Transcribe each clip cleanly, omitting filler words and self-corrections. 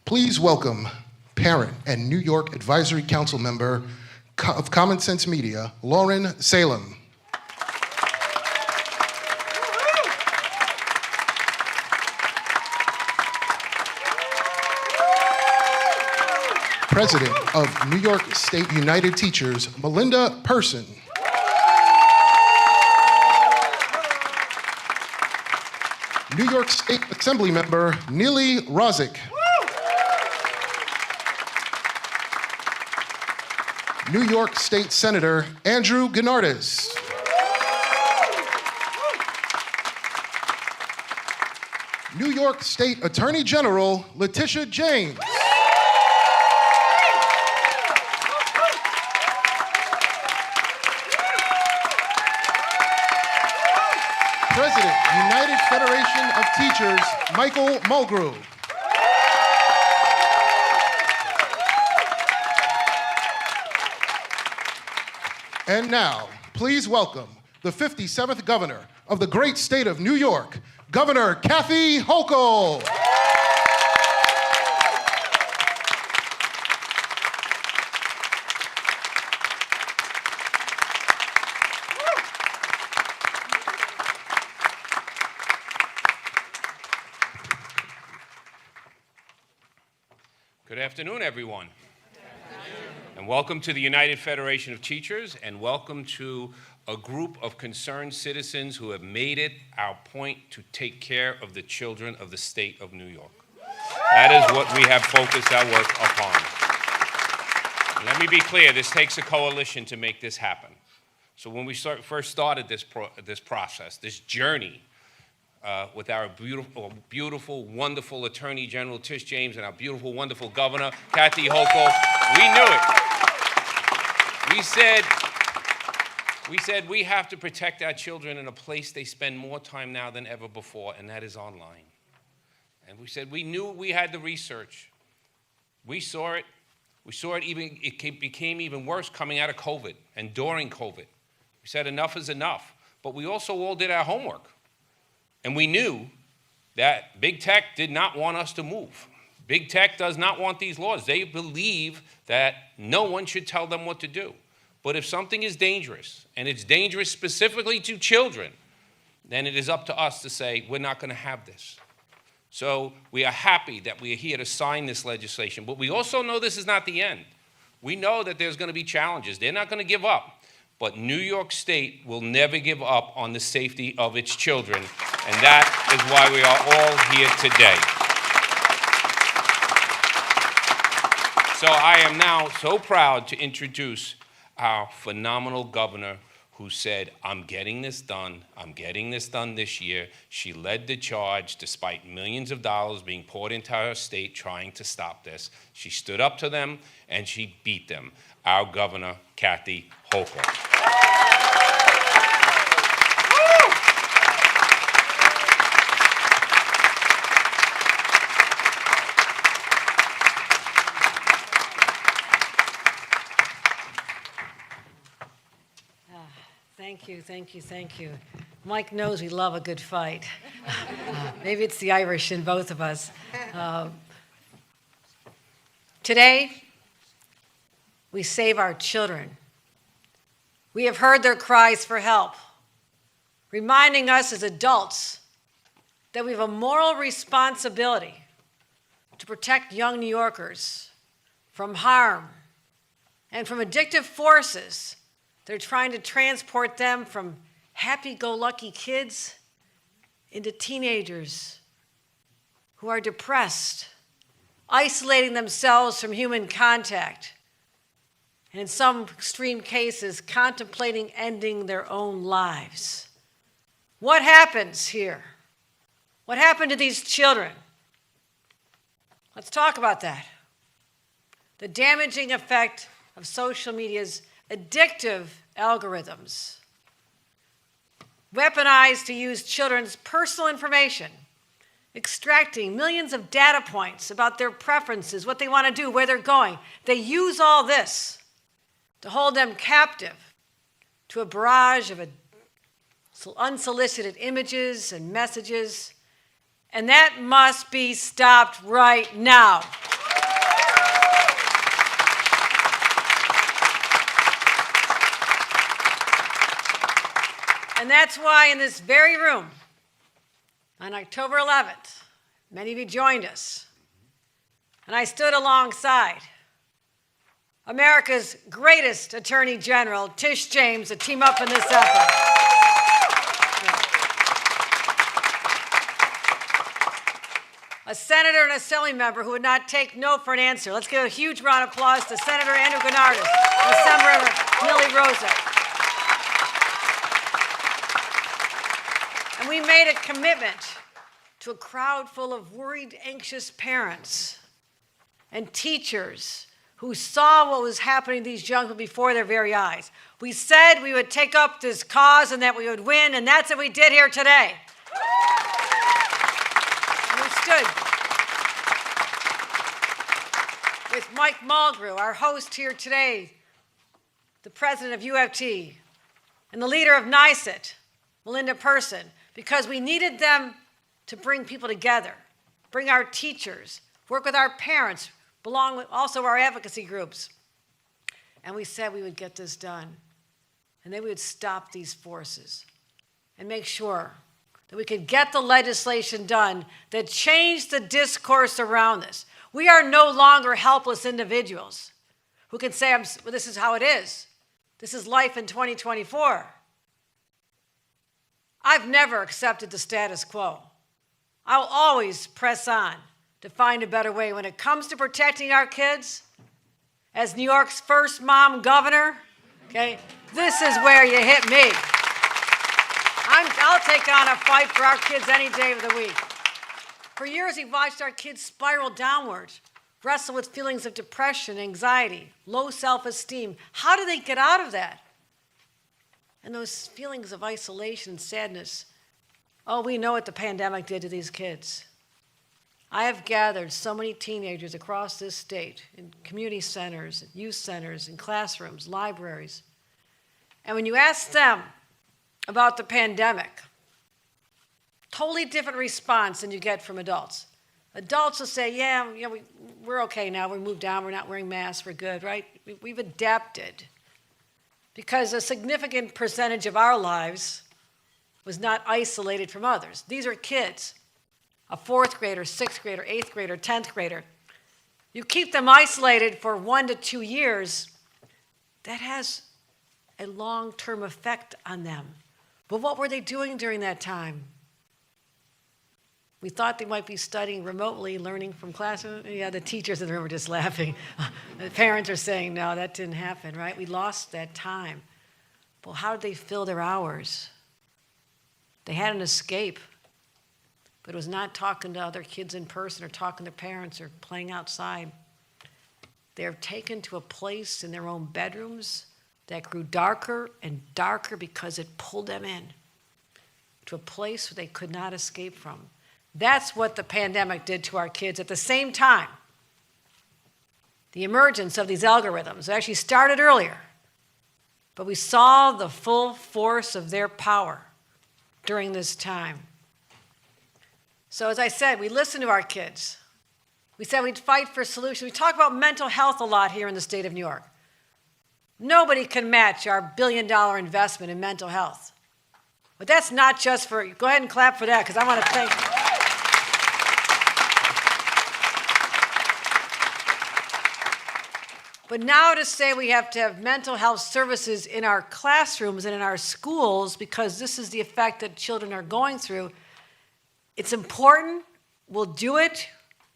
Please welcome parent and New York Advisory Council member of Common Sense Media, Lauren Salem. President of New York State United Teachers, Melinda Person. New York State Assembly member, Neely Rosic. New York State Senator, Andrew Gardis. New York State Attorney General, Letitia James. President, United Federation of Teachers, Michael Mulgrew. And now, please welcome the 57th Governor of the great state of New York, Governor Kathy Hochul. Good afternoon, everyone. And welcome to the United Federation of Teachers, and welcome to a group of concerned citizens who have made it our point to take care of the children of the state of New York. That is what we have focused our work upon. And let me be clear, this takes a coalition to make this happen. So when we first started this process, this journey, with our beautiful, wonderful Attorney General Tish James and our beautiful, wonderful Governor Kathy Hochul, we knew it. We said we have to protect our children in a place they spend more time now than ever before, and that is online. And we said we knew we had the research. We saw it. We saw it even, it became even worse coming out of COVID and during COVID. We said enough is enough, but we also all did our homework. And we knew that big tech did not want us to move. Big tech does not want these laws. They believe that no one should tell them what to do. But if something is dangerous, and it's dangerous specifically to children, then it is up to us to say, we're not going to have this. So we are happy that we are here to sign this legislation. But we also know this is not the end. We know that there's going to be challenges. They're not going to give up. But New York State will never give up on the safety of its children, and that is why we are all here today. So I am now so proud to introduce our phenomenal governor who said, I'm getting this done this year. She led the charge despite millions of dollars being poured into her state trying to stop this. She stood up to them and she beat them. Our Governor, Kathy Hochul. Thank you. Mike knows we love a good fight. Maybe it's the Irish in both of us. Today, we save our children. We have heard their cries for help, reminding us as adults that we have a moral responsibility to protect young New Yorkers from harm and from addictive forces that are trying to transport them from happy-go-lucky kids into teenagers who are depressed, isolating themselves from human contact, and in some extreme cases, contemplating ending their own lives. What happens here? What happened to these children? Let's talk about that. The damaging effect of social media's addictive algorithms, weaponized to use children's personal information, extracting millions of data points about their preferences, what they want to do, where they're going. They use all this to hold them captive to a barrage of unsolicited images and messages, and that must be stopped right now. And that's why in this very room, on October 11th, many of you joined us, and I stood alongside America's greatest Attorney General, Tish James, to team up in this effort. A senator and assembly member who would not take no for an answer. Let's give a huge round of applause to Senator Andrew Gardis and Senator Millie Rosic. And we made a commitment to a crowd full of worried, anxious parents and teachers who saw what was happening to these young people before their very eyes. We said we would take up this cause and that we would win, and that's what we did here today. And we stood with Mike Mulgrew, our host here today, the president of UFT, and the leader of NYSET, Melinda Person, because we needed them to bring people together, bring our teachers, work with our parents, belong with also our advocacy groups. And we said we would get this done. And then we would stop these forces and make sure that we could get the legislation done that changed the discourse around this. We are no longer helpless individuals who can say, well, this is how it is. This is life in 2024. I've never accepted the status quo. I'll always press on to find a better way. When it comes to protecting our kids, as New York's first mom governor, okay, this is where you hit me. I'll take on a fight for our kids any day of the week. For years, we've watched our kids spiral downward, wrestle with feelings of depression, anxiety, low self-esteem. How do they get out of that? And those feelings of isolation and sadness, oh, we know what the pandemic did to these kids. I have gathered so many teenagers across this state in community centers, youth centers, in classrooms, libraries. And when you ask them about the pandemic, totally different response than you get from adults. Adults will say, yeah, we're okay now. We moved down. We're not wearing masks. We're good, right? We've adapted because a significant percentage of our lives was not isolated from others. These are kids, a fourth grader, sixth grader, eighth grader, 10th grader. You keep them isolated for 1 to 2 years, that has a long-term effect on them. But what were they doing during that time? We thought they might be studying remotely, learning from class. Yeah, the teachers in the room were just laughing. The parents are saying, no, that didn't happen, right? We lost that time. Well, how did they fill their hours? They had an escape, but it was not talking to other kids in person or talking to parents or playing outside. They're taken to a place in their own bedrooms that grew darker and darker because it pulled them in to a place where they could not escape from. That's what the pandemic did to our kids. At the same time, the emergence of these algorithms actually started earlier, but we saw the full force of their power during this time. So as I said, we listened to our kids. We said we'd fight for solutions. We talk about mental health a lot here in the state of New York. Nobody can match our billion-dollar investment in mental health. But that's not just for, go ahead and clap for that, because I want to thank you. But now to say we have to have mental health services in our classrooms and in our schools because this is the effect that children are going through, it's important. We'll do it.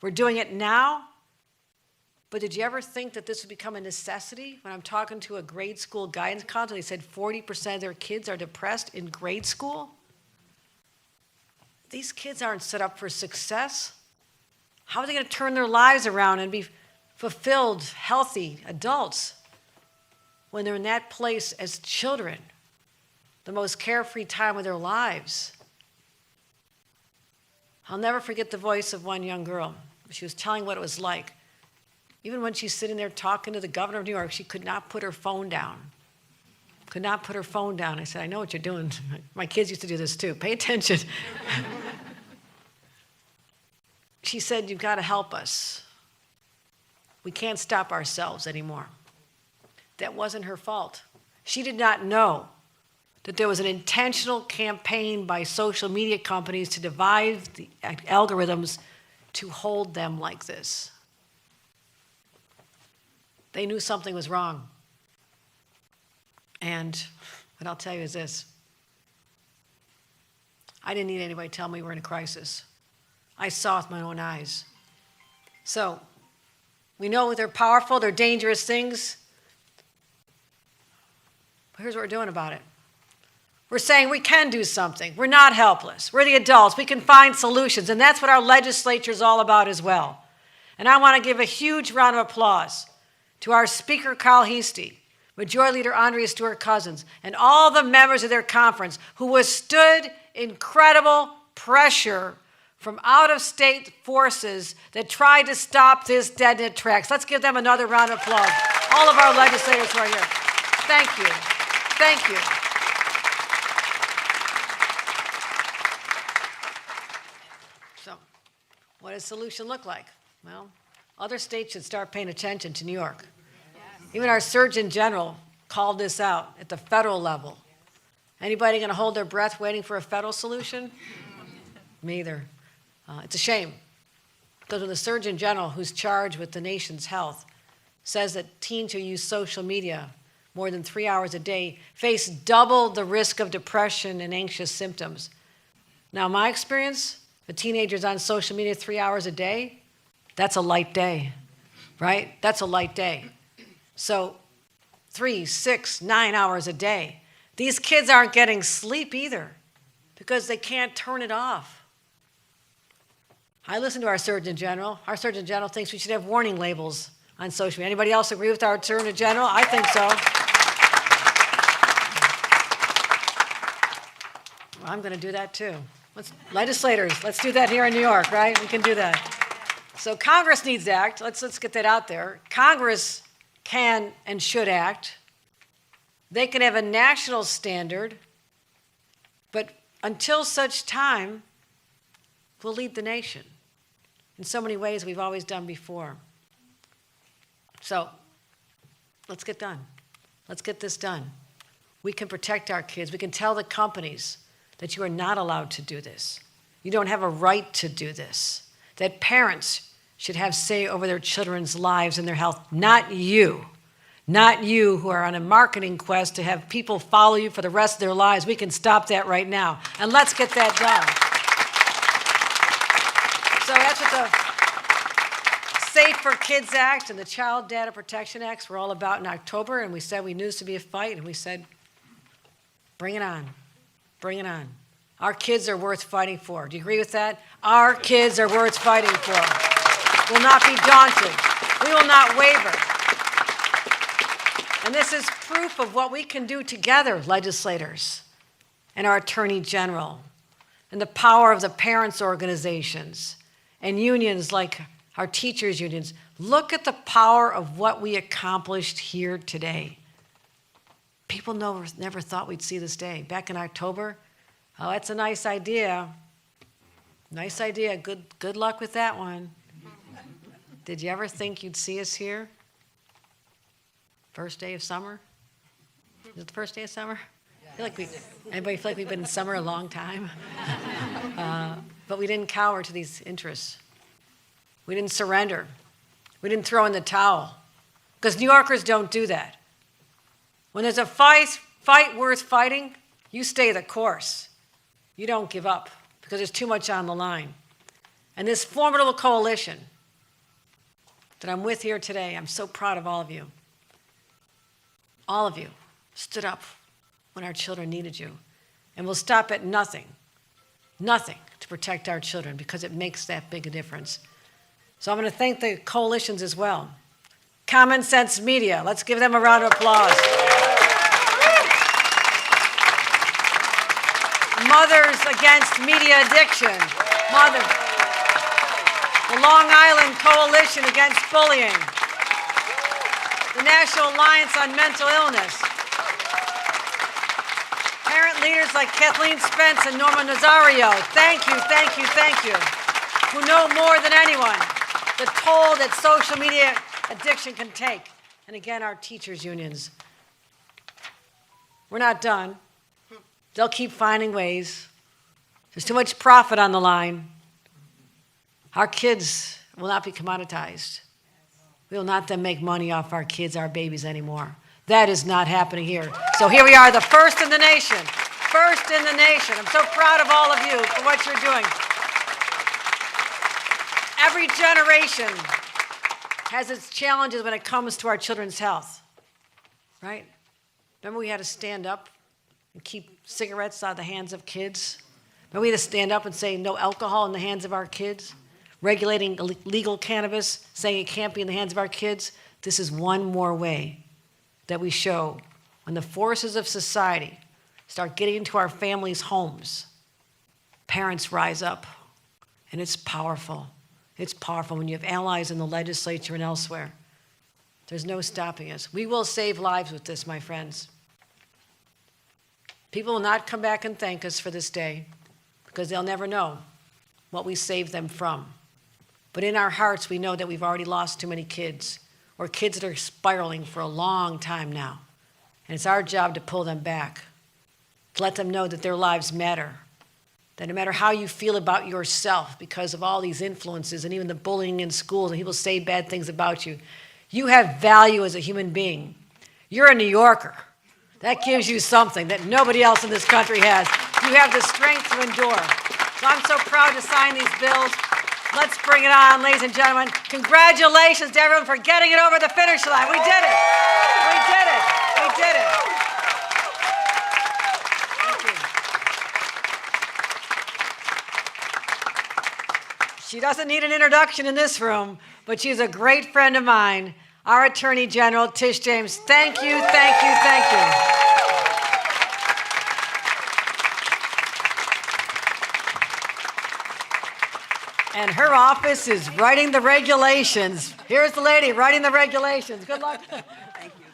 We're doing it now. But did you ever think that this would become a necessity? When I'm talking to a grade school guidance counselor, they said 40% of their kids are depressed in grade school. These kids aren't set up for success. How are they going to turn their lives around and be fulfilled, healthy adults when they're in that place as children, the most carefree time of their lives? I'll never forget the voice of one young girl. She was telling what it was like. Even when she's sitting there talking to the governor of New York, she could not put her phone down. Could not put her phone down. I said, I know what you're doing. My kids used to do this too. Pay attention. She said, you've got to help us. We can't stop ourselves anymore. That wasn't her fault. She did not know that there was an intentional campaign by social media companies to devise the algorithms to hold them like this. They knew something was wrong. And what I'll tell you is this. I didn't need anybody to tell me we're in a crisis. I saw with my own eyes. So, we know they're powerful, they're dangerous things. But here's what we're doing about it. We're saying we can do something. We're not helpless. We're the adults. We can find solutions. And that's what our legislature is all about as well. And I want to give a huge round of applause to our Speaker, Carl Heastie, Majority Leader Andrea Stewart-Cousins, and all the members of their conference who withstood incredible pressure from out-of-state forces that tried to stop this dead in its tracks. Let's give them another round of applause. All of our legislators who are here. Thank you. Thank you. So, what does solution look like? Well, other states should start paying attention to New York. Even our Surgeon General called this out at the federal level. Anybody going to hold their breath waiting for a federal solution? Me either. It's a shame. Because when the Surgeon General, who's charged with the nation's health, says that teens who use social media more than 3 hours a day face double the risk of depression and anxious symptoms. Now, my experience, the teenagers on social media 3 hours a day, that's a light day, right? That's a light day. So 3, 6, 9 hours a day. These kids aren't getting sleep either because they can't turn it off. I listen to our Surgeon General. Our Surgeon General thinks we should have warning labels on social media. Anybody else agree with our Surgeon General? I think so. Well, I'm going to do that too. Legislators, let's do that here in New York, right? We can do that. So Congress needs to act. Let's get that out there. Congress can and should act. They can have a national standard, but until such time, we'll lead the nation in so many ways we've always done before. So let's get done. Let's get this done. We can protect our kids. We can tell the companies that you are not allowed to do this. You don't have a right to do this. That parents should have say over their children's lives and their health, not you. Not you who are on a marketing quest to have people follow you for the rest of their lives. We can stop that right now. And let's get that done. So that's what the Safe for Kids Act and the Child Data Protection Acts were all about in October. And we said we knew this to be a fight. And we said, bring it on. Bring it on. Our kids are worth fighting for. Do you agree with that? Our kids are worth fighting for. Will not be daunted. We will not waver. And this is proof of what we can do together, legislators and our Attorney General, and the power of the parents' organizations and unions like our teachers' unions. Look at the power of what we accomplished here today. People never thought we'd see this day. Back in October, oh, that's a nice idea. Nice idea. Good luck with that one. Did you ever think you'd see us here? First day of summer? Is it the first day of summer? Anybody feel like we've been in summer a long time? But we didn't cower to these interests. We didn't surrender. We didn't throw in the towel. Because New Yorkers don't do that. When there's a fight worth fighting, you stay the course. You don't give up because there's too much on the line. And this formidable coalition that I'm with here today, I'm so proud of all of you. All of you stood up when our children needed you. And we'll stop at nothing to protect our children because it makes that big a difference. So I'm going to thank the coalitions as well. Common Sense Media, let's give them a round of applause. Mothers Against Media Addiction, the Long Island Coalition Against Bullying, the National Alliance on Mental Illness, parent leaders like Kathleen Spence and Norma Nazario, thank you, who know more than anyone the toll that social media addiction can take. And again, our teachers' unions. We're not done. They'll keep finding ways. There's too much profit on the line. Our kids will not be commoditized. We will not then make money off our kids, our babies anymore. That is not happening here. So here we are, the first in the nation. First in the nation. I'm so proud of all of you for what you're doing. Every generation has its challenges when it comes to our children's health, right? Remember we had to stand up and keep cigarettes out of the hands of kids? Remember we had to stand up and say no alcohol in the hands of our kids? Regulating legal cannabis, saying it can't be in the hands of our kids? This is one more way that we show when the forces of society start getting into our families' homes, parents rise up, and it's powerful. It's powerful when you have allies in the legislature and elsewhere. There's no stopping us. We will save lives with this, my friends. People will not come back and thank us for this day because they'll never know what we saved them from. But in our hearts, we know that we've already lost too many kids, or kids that are spiraling for a long time now. And it's our job to pull them back, to let them know that their lives matter, that no matter how you feel about yourself because of all these influences and even the bullying in schools and people say bad things about you, you have value as a human being. You're a New Yorker. That gives you something that nobody else in this country has. You have the strength to endure. So I'm so proud to sign these bills. Let's bring it on, ladies and gentlemen. Congratulations to everyone for getting it over the finish line. We did it. We did it. We did it. Thank you. She doesn't need an introduction in this room, but she's a great friend of mine, our Attorney General, Tish James. Thank you, thank you, thank you. And her office is writing the regulations. Here's the lady writing the regulations. Good luck. Thank you.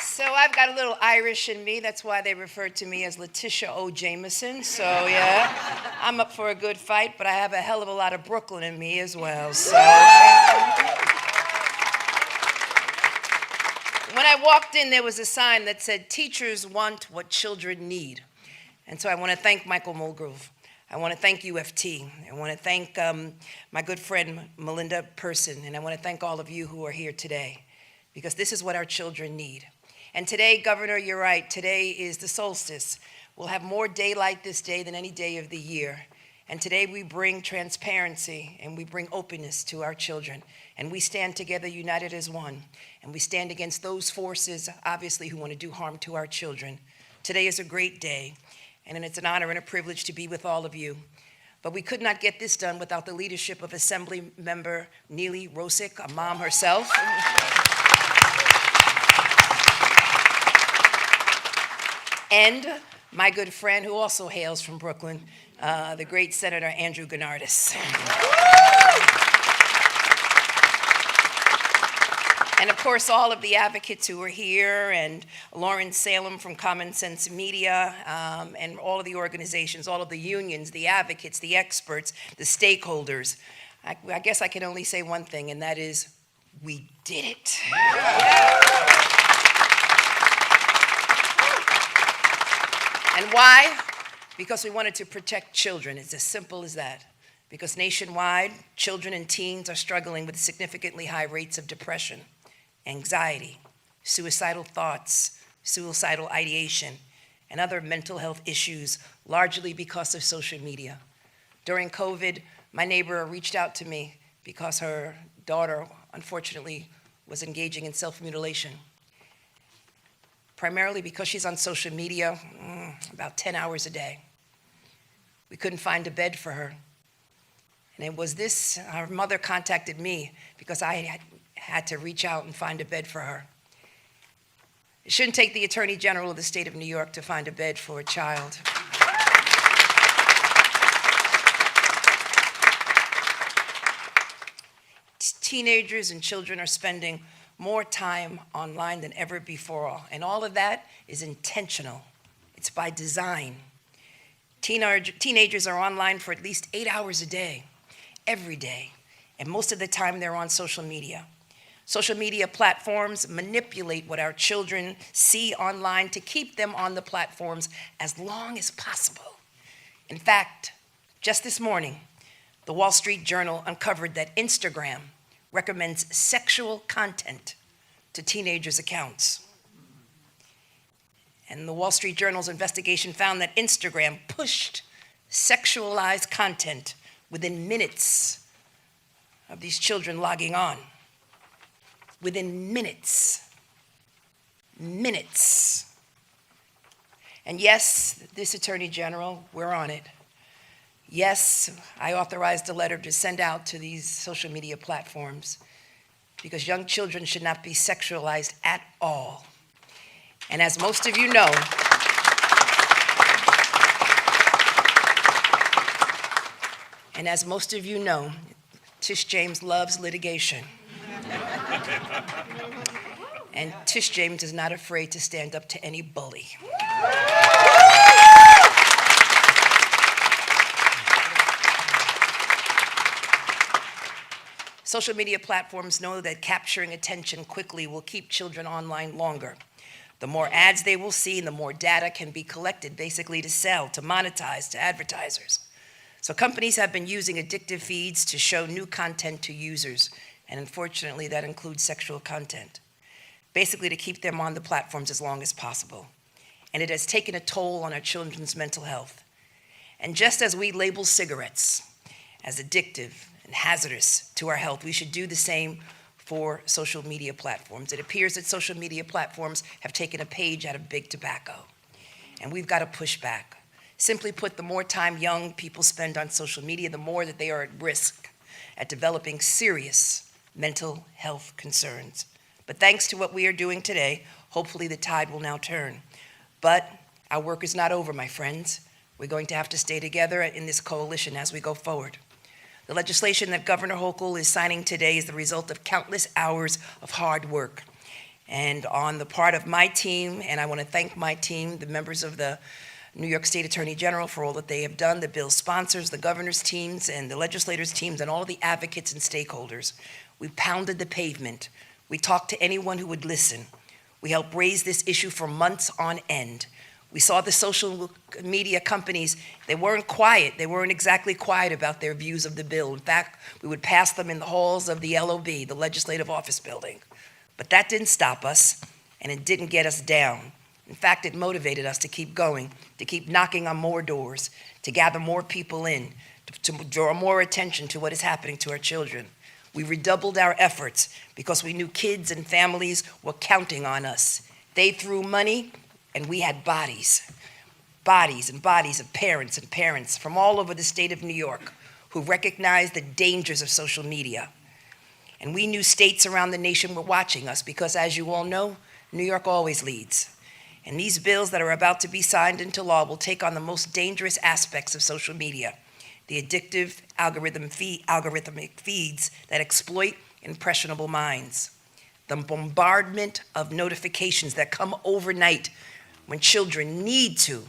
So I've got a little Irish in me. That's why they refer to me as Letitia O. Jameson. So yeah, I'm up for a good fight, but I have a hell of a lot of Brooklyn in me as well. So when I walked in, there was a sign that said, "Teachers want what children need." And so I want to thank Michael Mulgrove. I want to thank UFT. I want to thank my good friend, Melinda Person. And I want to thank all of you who are here today, because this is what our children need. And today, Governor, you're right. Today is the solstice. We'll have more daylight this day than any day of the year. And today we bring transparency and we bring openness to our children. And we stand together united as one. And we stand against those forces, obviously, who want to do harm to our children. Today is a great day. And it's an honor and a privilege to be with all of you. But we could not get this done without the leadership of Assembly Member Neely Rosic, a mom herself. And my good friend, who also hails from Brooklyn, the great Senator Andrew Gardis. And of course, all of the advocates who are here, and Lauren Salem from Common Sense Media, and all of the organizations, all of the unions, the advocates, the experts, the stakeholders. I guess I can only say one thing, and that is, we did it. And why? Because we wanted to protect children. It's as simple as that. Because nationwide, children and teens are struggling with significantly high rates of depression, anxiety, suicidal thoughts, suicidal ideation, and other mental health issues, largely because of social media. During COVID, my neighbor reached out to me because her daughter, unfortunately, was engaging in self-mutilation. Primarily because she's on social media about 10 hours a day. We couldn't find a bed for her. And it was this, her mother contacted me because I had to reach out and find a bed for her. It shouldn't take the Attorney General of the state of New York to find a bed for a child. Teenagers and children are spending more time online than ever before, and all of that is intentional. It's by design. Teenagers are online for at least 8 hours a day, every day, and most of the time they're on social media. Social media platforms manipulate what our children see online to keep them on the platforms as long as possible. In fact, just this morning, the Wall Street Journal uncovered that Instagram recommends sexual content to teenagers' accounts. And the Wall Street Journal's investigation found that Instagram pushed sexualized content within minutes of these children logging on. Within minutes. Minutes. And yes, this Attorney General, we're on it. Yes, I authorized a letter to send out to these social media platforms because young children should not be sexualized at all. And as most of you know, Tish James loves litigation. And Tish James is not afraid to stand up to any bully. Social media platforms know that capturing attention quickly will keep children online longer. The more ads they will see, the more data can be collected, basically to sell, to monetize, to advertisers. So companies have been using addictive feeds to show new content to users, and unfortunately that includes sexual content, basically to keep them on the platforms as long as possible. And it has taken a toll on our children's mental health. And just as we label cigarettes as addictive and hazardous to our health, we should do the same for social media platforms. It appears that social media platforms have taken a page out of big tobacco, and we've got to push back. Simply put, the more time young people spend on social media, the more that they are at risk at developing serious mental health concerns. But thanks to what we are doing today, hopefully the tide will now turn. But our work is not over, my friends. We're going to have to stay together in this coalition as we go forward. The legislation that Governor Hochul is signing today is the result of countless hours of hard work. And on the part of my team, and I want to thank my team, the members of the New York State Attorney General for all that they have done, the bill sponsors, the governor's teams, and the legislators' teams, and all the advocates and stakeholders. We pounded the pavement. We talked to anyone who would listen. We helped raise this issue for months on end. We saw the social media companies, they weren't quiet. They weren't exactly quiet about their views of the bill. In fact, we would pass them in the halls of the LOB, the Legislative Office Building. But that didn't stop us, and it didn't get us down. In fact, it motivated us to keep going, to keep knocking on more doors, to gather more people in, to draw more attention to what is happening to our children. We redoubled our efforts because we knew kids and families were counting on us. They threw money, and we had bodies and bodies of parents and parents from all over the state of New York who recognized the dangers of social media. And we knew states around the nation were watching us because, as you all know, New York always leads. And these bills that are about to be signed into law will take on the most dangerous aspects of social media, the addictive algorithmic feeds that exploit impressionable minds, the bombardment of notifications that come overnight when children need to,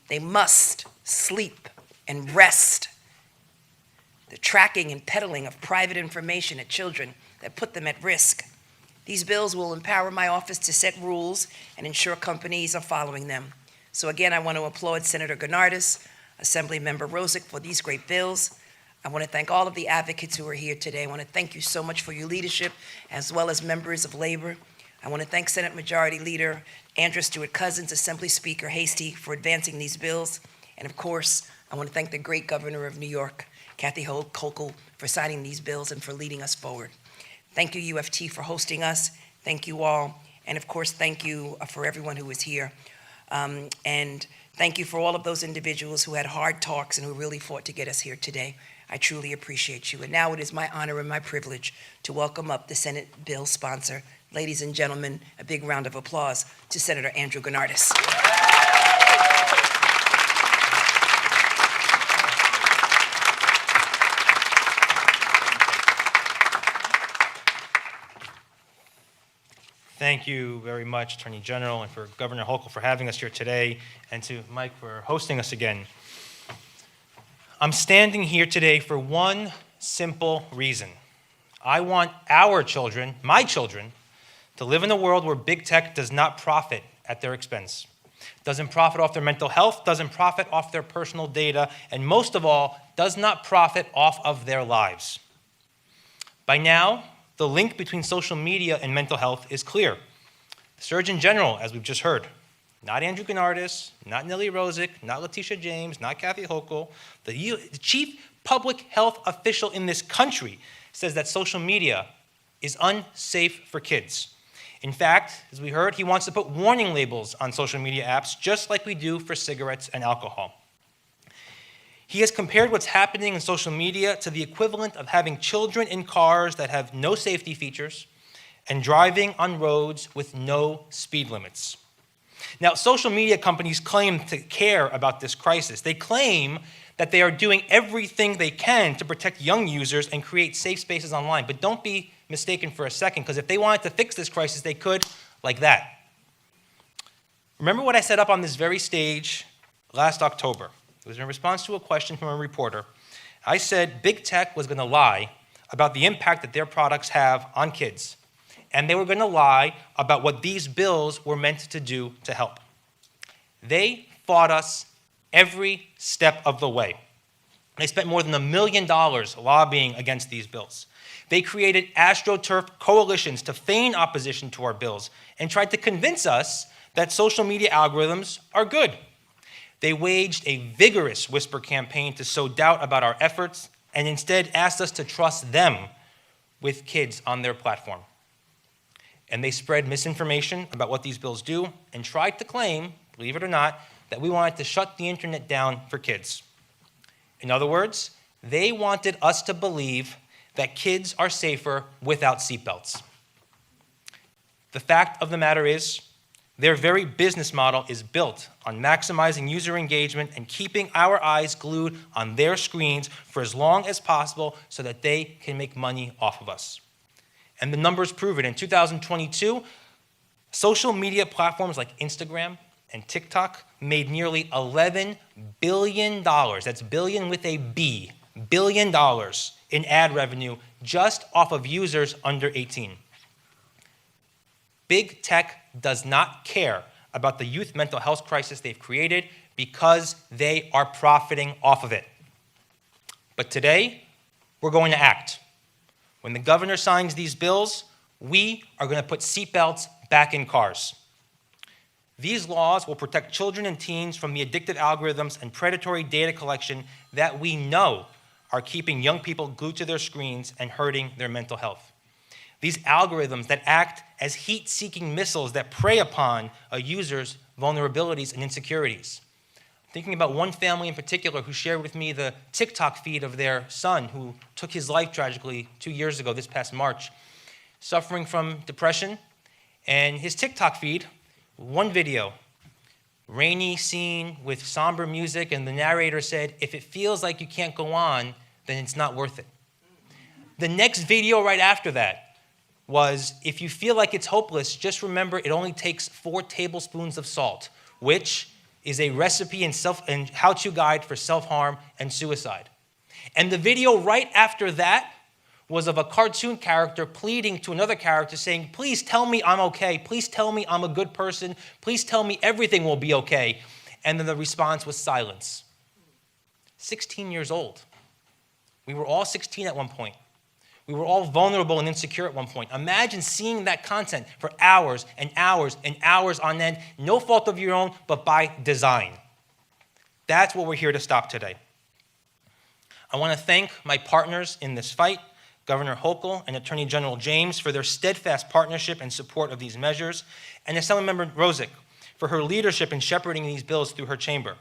they must sleep and rest. The tracking and peddling of private information at children that put them at risk. These bills will empower my office to set rules and ensure companies are following them. So again, I want to applaud Senator Gardis, Assemblymember Rosic for these great bills. I want to thank all of the advocates who are here today. I want to thank you so much for your leadership, as well as members of Labor. I want to thank Senate Majority Leader Andrew Stewart-Cousins, Assembly Speaker Hasty, for advancing these bills. And of course, I want to thank the great Governor of New York, Kathy Hochul, for signing these bills and for leading us forward. Thank you, UFT, for hosting us. Thank you all. And of course, thank you for everyone who was here. And thank you for all of those individuals who had hard talks and who really fought to get us here today. I truly appreciate you. And now it is my honor and my privilege to welcome up the Senate bill sponsor. Ladies and gentlemen, a big round of applause to Senator Andrew Gardis. Thank you very much, Attorney General, and for Governor Hochul for having us here today, and to Mike for hosting us again. I'm standing here today for one simple reason. I want our children, my children, to live in a world where big tech does not profit at their expense, doesn't profit off their mental health, doesn't profit off their personal data, and most of all, does not profit off of their lives. By now, the link between social media and mental health is clear. The Surgeon General, as we've just heard, not Andrew Gardis, not Nellie Rosic, not Letitia James, not Kathy Hochul, the chief public health official in this country says that social media is unsafe for kids. In fact, as we heard, he wants to put warning labels on social media apps just like we do for cigarettes and alcohol. He has compared what's happening in social media to the equivalent of having children in cars that have no safety features and driving on roads with no speed limits. Now, social media companies claim to care about this crisis. They claim that they are doing everything they can to protect young users and create safe spaces online. But don't be mistaken for a second, because if they wanted to fix this crisis, they could, like that. Remember what I set up on this very stage last October? It was in response to a question from a reporter. I said big tech was going to lie about the impact that their products have on kids, and they were going to lie about what these bills were meant to do to help. They fought us every step of the way. They spent more than $1 million lobbying against these bills. They created AstroTurf coalitions to feign opposition to our bills and tried to convince us that social media algorithms are good. They waged a vigorous whisper campaign to sow doubt about our efforts and instead asked us to trust them with kids on their platform. And they spread misinformation about what these bills do and tried to claim, believe it or not, that we wanted to shut the internet down for kids. In other words, they wanted us to believe that kids are safer without seatbelts. The fact of the matter is, their very business model is built on maximizing user engagement and keeping our eyes glued on their screens for as long as possible so that they can make money off of us. And the numbers prove it. In 2022, social media platforms like Instagram and TikTok made nearly $11 billion, that's billion with a B, $1 billion in ad revenue just off of users under 18. Big tech does not care about the youth mental health crisis they've created because they are profiting off of it. But today, we're going to act. When the governor signs these bills, we are going to put seatbelts back in cars. These laws will protect children and teens from the addictive algorithms and predatory data collection that we know are keeping young people glued to their screens and hurting their mental health. These algorithms that act as heat-seeking missiles that prey upon a user's vulnerabilities and insecurities. I'm thinking about one family in particular who shared with me the TikTok feed of their son who took his life tragically 2 years ago, this past March, suffering from depression. And his TikTok feed, one video, rainy scene with somber music, and the narrator said, if it feels like you can't go on, then it's not worth it. The next video right after that was, if you feel like it's hopeless, just remember it only takes 4 tablespoons of salt, which is a recipe and how-to guide for self-harm and suicide. And the video right after that was of a cartoon character pleading to another character saying, please tell me I'm okay, please tell me I'm a good person, please tell me everything will be okay. And then the response was silence. 16 years old. We were all 16 at one point. We were all vulnerable and insecure at one point. Imagine seeing that content for hours and hours and hours on end, no fault of your own, but by design. That's what we're here to stop today. I want to thank my partners in this fight, Governor Hochul and Attorney General James, for their steadfast partnership and support of these measures, and Assemblymember Rosic for her leadership in shepherding these bills through her chamber.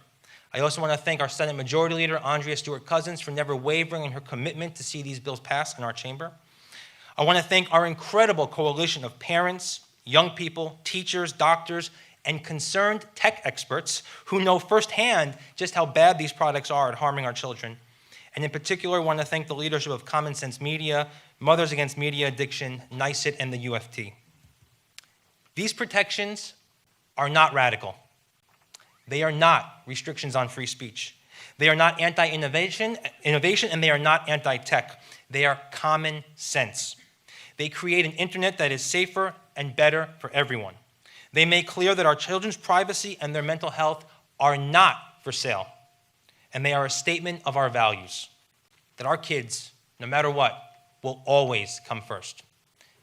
I also want to thank our Senate Majority Leader, Andrea Stewart-Cousins, for never wavering in her commitment to see these bills pass in our chamber. I want to thank our incredible coalition of parents, young people, teachers, doctors, and concerned tech experts who know firsthand just how bad these products are at harming our children. And in particular, I want to thank the leadership of Common Sense Media, Mothers Against Media Addiction, NICET, and the UFT. These protections are not radical. They are not restrictions on free speech. They are not anti-innovation, and they are not anti-tech. They are common sense. They create an internet that is safer and better for everyone. They make clear that our children's privacy and their mental health are not for sale. And they are a statement of our values, that our kids, no matter what, will always come first.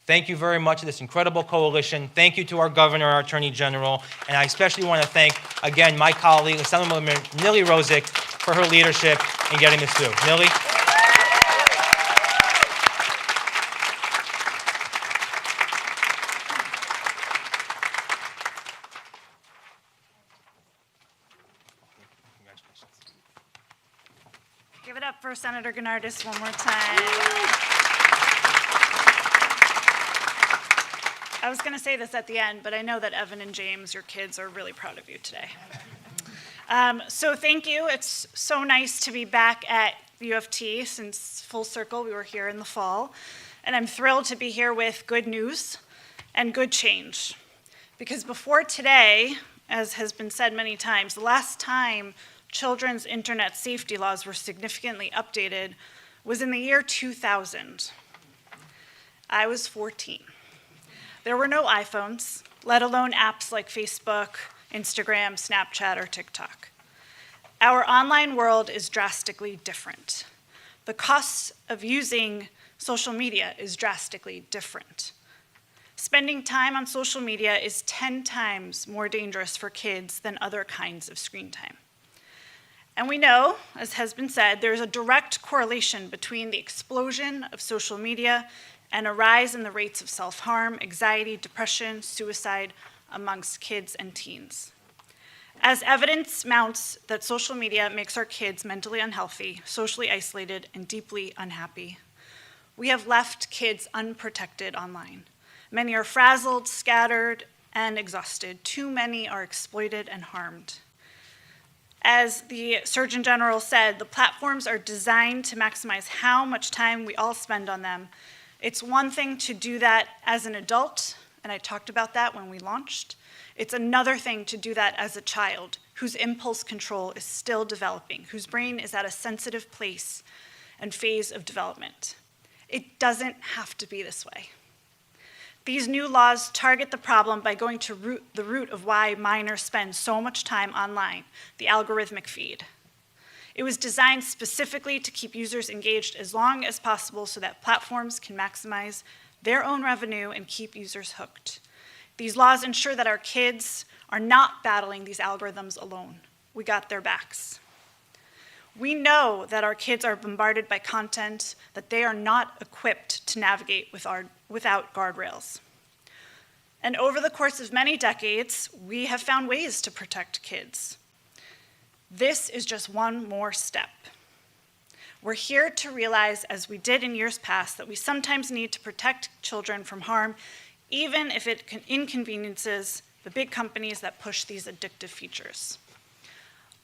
Thank you very much to this incredible coalition. Thank you to our governor, our attorney general, and I especially want to thank, again, my colleague, Assemblywoman Nili Rosic, for her leadership in getting this through. Nili? Give it up for Senator Gardis one more time. I was going to say this at the end, but I know that Evan and James, your kids, are really proud of you today. So thank you. It's so nice to be back at the U of T since full circle. We were here in the fall. And I'm thrilled to be here with good news and good change. Because before today, as has been said many times, the last time children's internet safety laws were significantly updated was in the year 2000. I was 14. There were no iPhones, let alone apps like Facebook, Instagram, Snapchat, or TikTok. Our online world is drastically different. The cost of using social media is drastically different. Spending time on social media is 10 times more dangerous for kids than other kinds of screen time. And we know, as has been said, there's a direct correlation between the explosion of social media and a rise in the rates of self-harm, anxiety, depression, suicide amongst kids and teens. As evidence mounts that social media makes our kids mentally unhealthy, socially isolated, and deeply unhappy, we have left kids unprotected online. Many are frazzled, scattered, and exhausted. Too many are exploited and harmed. As the Surgeon General said, the platforms are designed to maximize how much time we all spend on them. It's one thing to do that as an adult, and I talked about that when we launched. It's another thing to do that as a child whose impulse control is still developing, whose brain is at a sensitive place and phase of development. It doesn't have to be this way. These new laws target the problem by going to the root of why minors spend so much time online, the algorithmic feed. It was designed specifically to keep users engaged as long as possible so that platforms can maximize their own revenue and keep users hooked. These laws ensure that our kids are not battling these algorithms alone. We got their backs. We know that our kids are bombarded by content that they are not equipped to navigate without guardrails. And over the course of many decades, we have found ways to protect kids. This is just one more step. We're here to realize, as we did in years past, that we sometimes need to protect children from harm, even if it inconveniences the big companies that push these addictive features.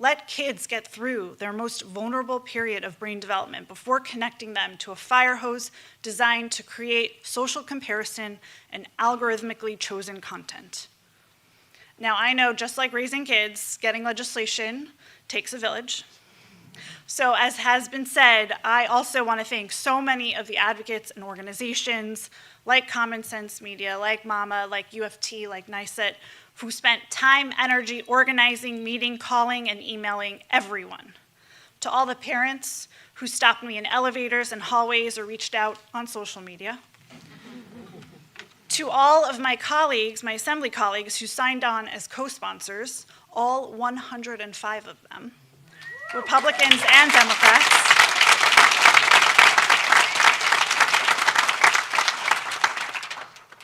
Let kids get through their most vulnerable period of brain development before connecting them to a fire hose designed to create social comparison and algorithmically chosen content. Now, I know, just like raising kids, getting legislation takes a village. So, as has been said, I also want to thank so many of the advocates and organizations like Common Sense Media, like MAMA, like U of T, like NYSET, who spent time, energy, organizing, meeting, calling, and emailing everyone. To all the parents who stopped me in elevators and hallways or reached out on social media. To all of my colleagues, my assembly colleagues, who signed on as co-sponsors, all 105 of them, Republicans and Democrats.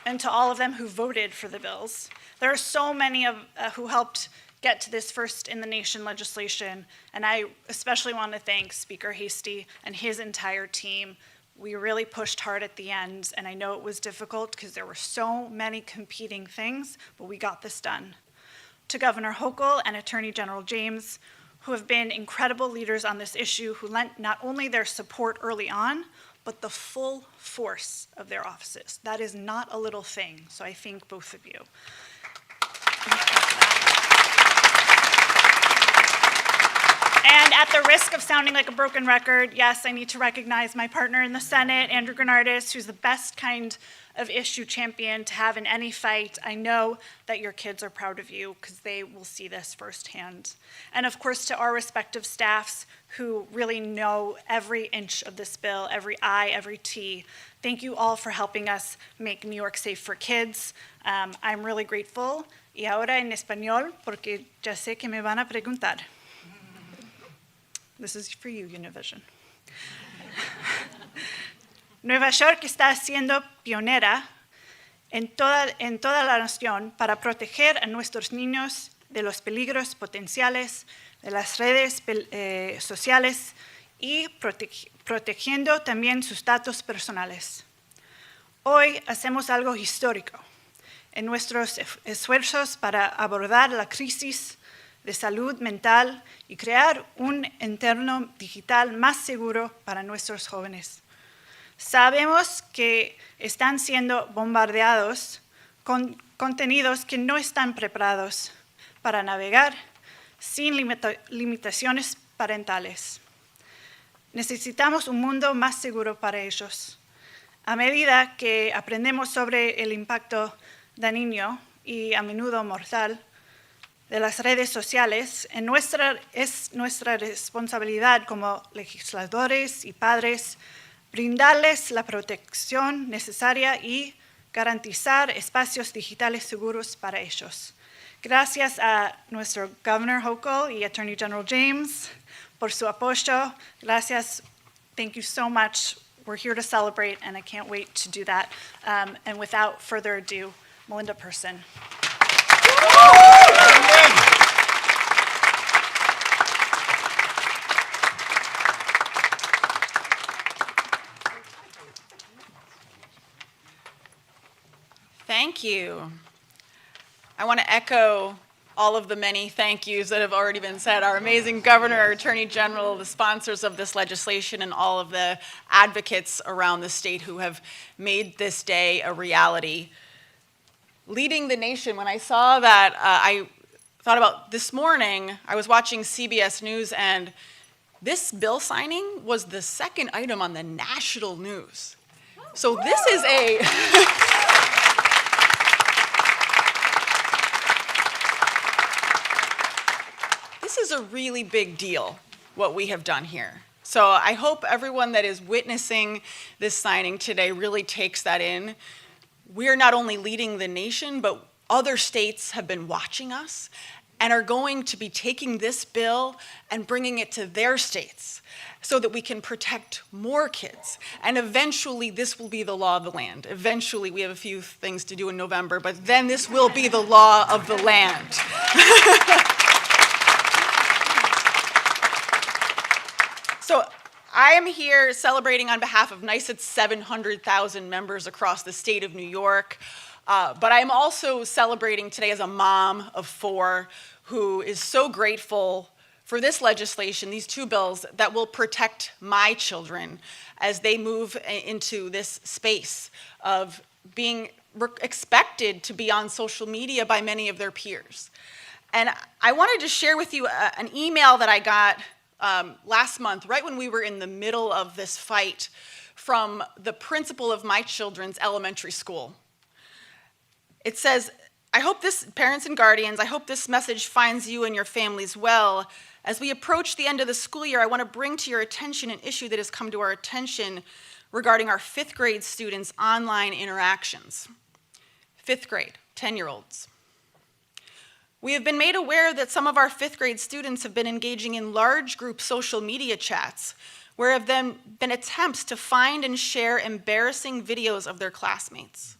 And to all of them who voted for the bills. There are so many who helped get to this first in the nation legislation, and I especially want to thank Speaker Hasty and his entire team. We really pushed hard at the end, and I know it was difficult because there were so many competing things, but we got this done. To Governor Hochul and Attorney General James, who have been incredible leaders on this issue, who lent not only their support early on, but the full force of their offices. That is not a little thing, so I thank both of you. And at the risk of sounding like a broken record, yes, I need to recognize my partner in the Senate, Andrew Gardis, who's the best kind of issue champion to have in any fight. I know that your kids are proud of you because they will see this firsthand. And of course, to our respective staffs who really know every inch of this bill, every I, every T, thank you all for helping us make New York safe for kids. I'm really grateful. Y ahora en español, porque ya sé que me van a preguntar. This is for you, Univision. Nueva York está siendo pionera en toda la nación para proteger a nuestros niños de los peligros potenciales de las redes sociales y protegiendo también sus datos personales. Hoy hacemos algo histórico en nuestros esfuerzos para abordar la crisis de salud mental y crear un entorno digital más seguro para nuestros jóvenes. Sabemos que están siendo bombardeados con contenidos que no están preparados para navegar sin limitaciones parentales. Necesitamos un mundo más seguro para ellos. A medida que aprendemos sobre el impacto dañino y a menudo mortal de las redes sociales, es nuestra responsabilidad como legisladores y padres brindarles la protección necesaria y garantizar espacios digitales seguros para ellos. Gracias a nuestro Governor Hochul y Attorney General James por su apoyo. Gracias. Thank you so much. We're here to celebrate, and I can't wait to do that. And without further ado, Melinda Person. Thank you. I want to echo all of the many thank yous that have already been said. Our amazing governor, our attorney general, the sponsors of this legislation, and all of the advocates around the state who have made this day a reality. Leading the nation, when I saw that, I thought about this morning, I was watching CBS News, and this bill signing was the second item on the national news. So this is a really big deal, what we have done here. So I hope everyone that is witnessing this signing today really takes that in. We are not only leading the nation, but other states have been watching us and are going to be taking this bill and bringing it to their states so that we can protect more kids. And eventually, this will be the law of the land. Eventually, we have a few things to do in November, but then this will be the law of the land. So I am here celebrating on behalf of NYSET's 700,000 members across the state of New York. But I'm also celebrating today as a mom of 4 who is so grateful for this legislation, these 2 bills that will protect my children as they move into this space of being expected to be on social media by many of their peers. And I wanted to share with you an email that I got last month, right when we were in the middle of this fight, from the principal of my children's elementary school. It says, parents and guardians, I hope this message finds you and your families well. As we approach the end of the school year, I want to bring to your attention an issue that has come to our attention regarding our 5th grade students' online interactions. 5th grade, 10-year-olds. We have been made aware that some of our 5th grade students have been engaging in large group social media chats where have then been attempts to find and share embarrassing videos of their classmates.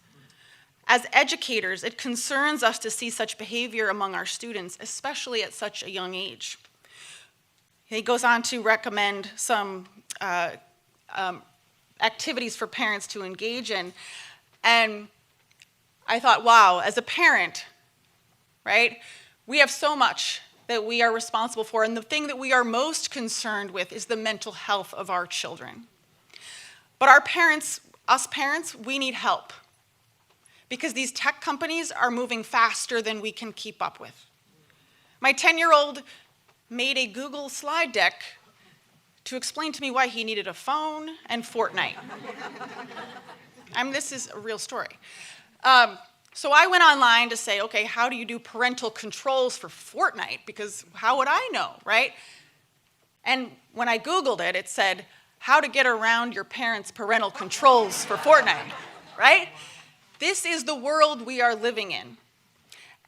As educators, it concerns us to see such behavior among our students, especially at such a young age. He goes on to recommend some activities for parents to engage in. And I thought, wow, as a parent, right, we have so much that we are responsible for, and the thing that we are most concerned with is the mental health of our children. But us parents, we need help because these tech companies are moving faster than we can keep up with. My 10-year-old made a Google slide deck to explain to me why he needed a phone and Fortnite. This is a real story. So I went online to say, okay, how do you do parental controls for Fortnite? Because how would I know, right? And when I Googled it, it said, how to get around your parents' parental controls for Fortnite, right? This is the world we are living in.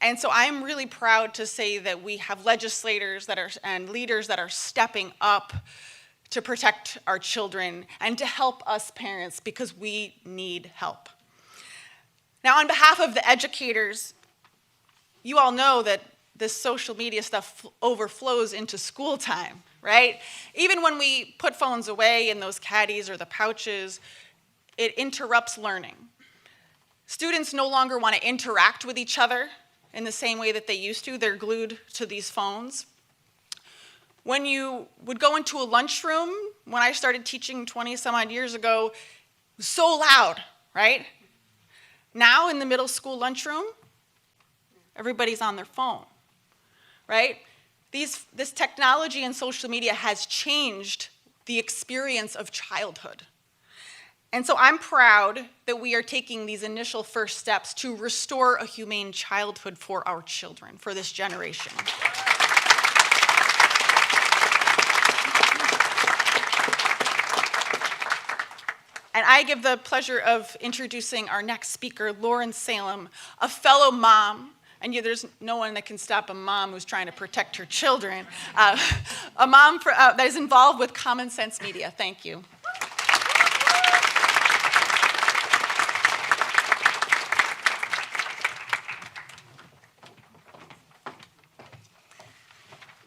And so I'm really proud to say that we have legislators and leaders that are stepping up to protect our children and to help us parents because we need help. Now, on behalf of the educators, you all know that this social media stuff overflows into school time, right? Even when we put phones away in those caddies or the pouches, it interrupts learning. Students no longer want to interact with each other in the same way that they used to. They're glued to these phones. When you would go into a lunchroom, when I started teaching 20 some odd years ago, it was so loud, right? Now in the middle school lunchroom, everybody's on their phone, right? This technology and social media has changed the experience of childhood. And so I'm proud that we are taking these initial first steps to restore a humane childhood for our children, for this generation. And I give the pleasure of introducing our next speaker, Lauren Salem, a fellow mom, and there's no one that can stop a mom who's trying to protect her children, a mom that is involved with Common Sense Media. Thank you.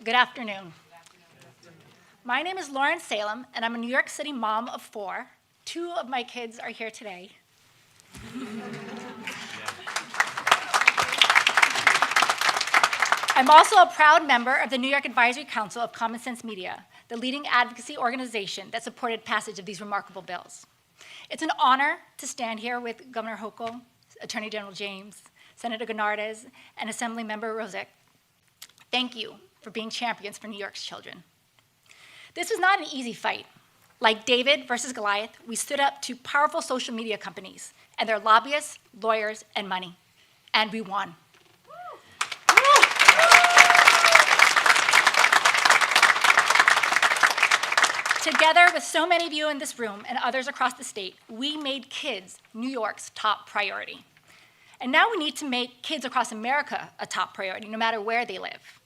Good afternoon. My name is Lauren Salem, and I'm a New York City mom of 4. 2 of my kids are here today. I'm also a proud member of the New York Advisory Council of Common Sense Media, the leading advocacy organization that supported passage of these remarkable bills. It's an honor to stand here with Governor Hochul, Attorney General James, Senator Gardis, and Assemblymember Rosic. Thank you for being champions for New York's children. This was not an easy fight. Like David versus Goliath, we stood up to powerful social media companies and their lobbyists, lawyers, and money, and we won. Together with so many of you in this room and others across the state, we made kids New York's top priority. And now we need to make kids across America a top priority, no matter where they live.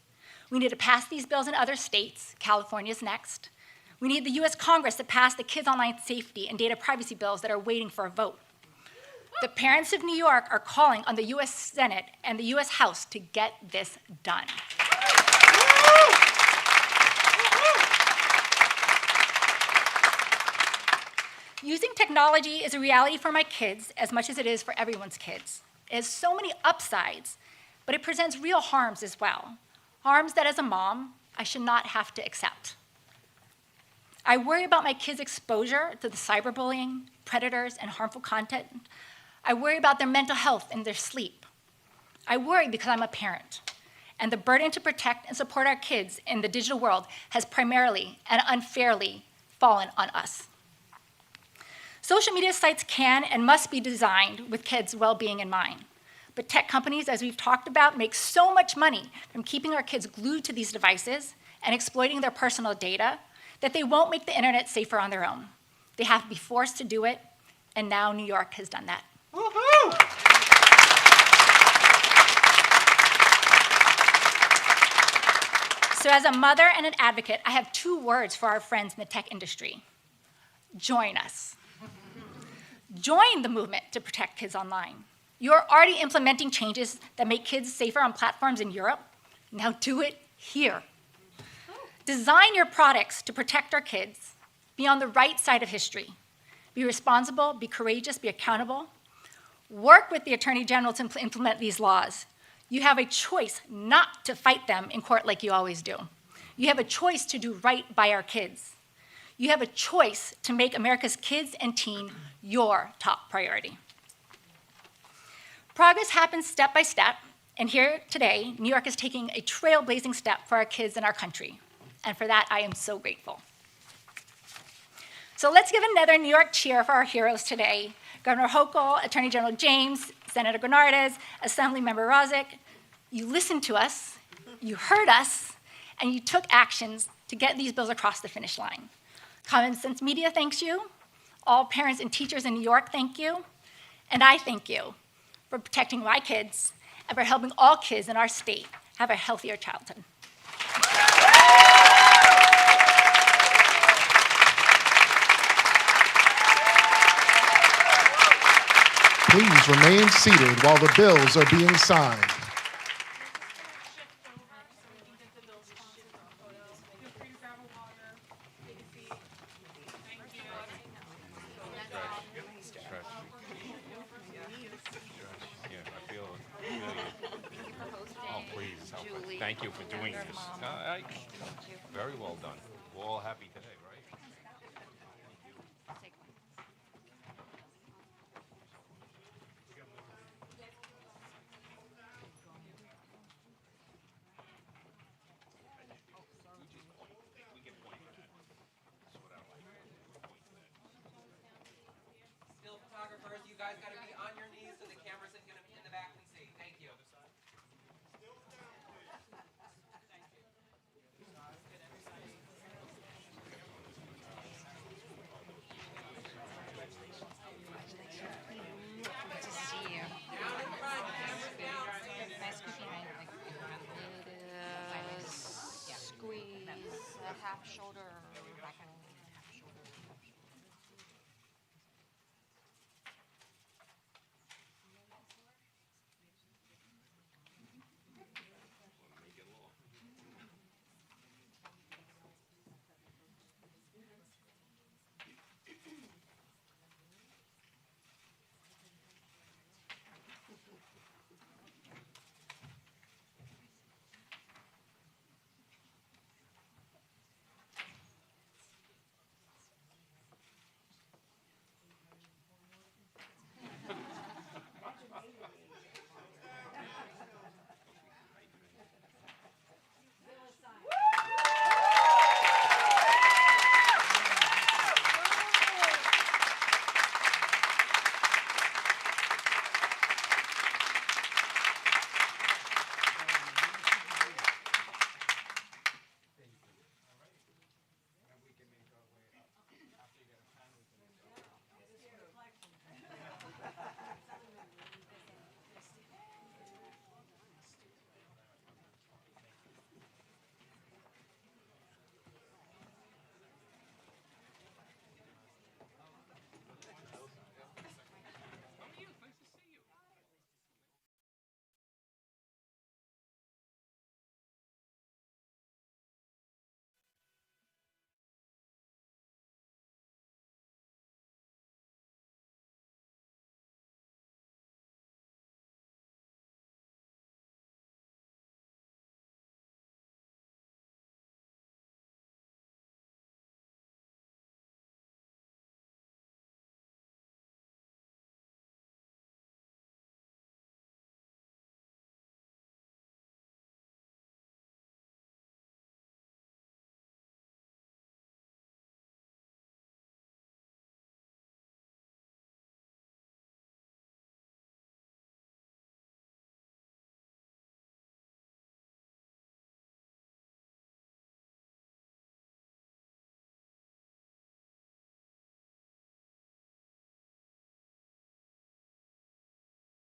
We need to pass these bills in other states. California's next. We need the US Congress to pass the kids' online safety and data privacy bills that are waiting for a vote. The parents of New York are calling on the US Senate and the US House to get this done. Using technology is a reality for my kids as much as it is for everyone's kids. It has so many upsides, but it presents real harms as well. Harms that as a mom, I should not have to accept. I worry about my kids' exposure to the cyberbullying, predators, and harmful content. I worry about their mental health and their sleep. I worry because I'm a parent, and the burden to protect and support our kids in the digital world has primarily and unfairly fallen on us. Social media sites can and must be designed with kids' well-being in mind. But tech companies, as we've talked about, make so much money from keeping our kids glued to these devices and exploiting their personal data that they won't make the internet safer on their own. They have to be forced to do it, and now New York has done that. Woo-hoo! So as a mother and an advocate, I have 2 words for our friends in the tech industry. Join us. Join the movement to protect kids online. You're already implementing changes that make kids safer on platforms in Europe. Now do it here. Design your products to protect our kids. Be on the right side of history. Be responsible, be courageous, be accountable. Work with the Attorney General to implement these laws. You have a choice not to fight them in court like you always do. You have a choice to do right by our kids. You have a choice to make America's kids and teen your top priority. Progress happens step by step, And here today, New York is taking a trailblazing step for our kids and our country. And for that, I am so grateful. So let's give another New York cheer for our heroes today. Governor Hochul, Attorney General James, Senator Gardis, Assemblymember Rosic. You listened to us, you heard us, and you took actions to get these bills across the finish line. Common Sense Media thanks you. All parents and teachers in New York thank you. And I thank you for protecting my kids and for helping all kids in our state have a healthier childhood. Please remain seated while the bills are being signed. Thank you for doing this. Very well done. We're all happy today, right? Still photographers, you guys got to be on your knees so the camera's going to be in the back and see. Thank you. Squeeze, half shoulder